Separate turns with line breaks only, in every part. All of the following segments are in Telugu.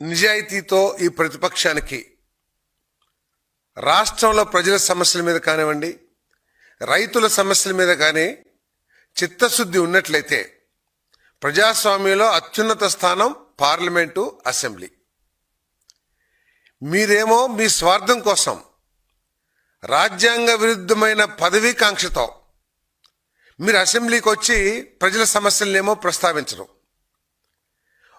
నిజాయితీతో ఈ ప్రతిపక్షానికి రాష్ట్రంలో ప్రజల సమస్యల మీద కానివ్వండి, రైతుల సమస్యల మీద కానీ చిత్తశుద్ధి ఉన్నట్లయితే ప్రజాస్వామ్యంలో అత్యున్నత స్థానం పార్లమెంటు, అసెంబ్లీ. మీరేమో మీ స్వార్థం కోసం రాజ్యాంగ విరుద్ధమైన పదవీకాంక్షతో మీరు అసెంబ్లీకి వచ్చి ప్రజల సమస్యలనేమో ప్రస్తావించరు.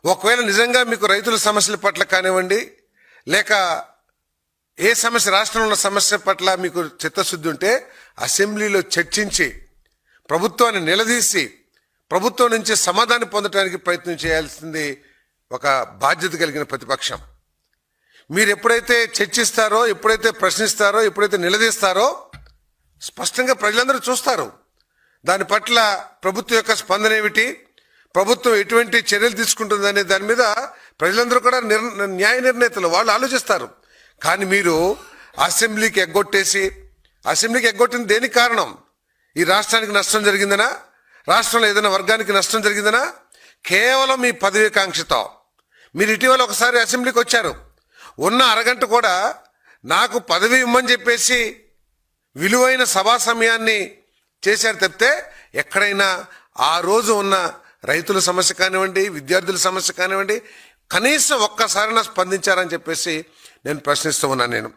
ఒకవేళ నిజంగా మీకు రైతుల సమస్యల పట్ల కానివ్వండి, లేక ఏ సమస్య రాష్ట్రంలో ఉన్న సమస్య పట్ల మీకు చిత్తశుద్ధి ఉంటే అసెంబ్లీలో చర్చించి ప్రభుత్వాన్ని నిలదీసి ప్రభుత్వం నుంచి సమాధానం పొందడానికి ప్రయత్నం చేయాల్సింది ఒక బాధ్యత కలిగిన ప్రతిపక్షం. మీరు ఎప్పుడైతే చర్చిస్తారో, ఎప్పుడైతే ప్రశ్నిస్తారో, ఎప్పుడైతే నిలదీస్తారో స్పష్టంగా ప్రజలందరూ చూస్తారు. దాని పట్ల ప్రభుత్వం యొక్క స్పందన ఏమిటి, ప్రభుత్వం ఎటువంటి చర్యలు తీసుకుంటుందనే దాని మీద ప్రజలందరూ కూడా న్యాయ నిర్ణేతలు వాళ్ళు ఆలోచిస్తారు. కానీ మీరు అసెంబ్లీకి ఎగ్గొట్టిన దేనికి కారణం? ఈ రాష్ట్రానికి నష్టం జరిగిందనా, రాష్ట్రంలో ఏదైనా వర్గానికి నష్టం జరిగిందనా? కేవలం మీ పదవీకాంక్షతో. మీరు ఇటీవల ఒకసారి అసెంబ్లీకి వచ్చారు, ఉన్న అరగంట కూడా నాకు పదవి ఇమ్మని చెప్పేసి విలువైన సభా సమయాన్ని చేశారు తప్పితే ఎక్కడైనా ఆ రోజు ఉన్న రైతుల సమస్య కానివ్వండి, విద్యార్థుల సమస్య కానివ్వండి, కనీసం ఒక్కసారైనా స్పందించారని చెప్పేసి నేను ప్రశ్నిస్తూ ఉన్నాను.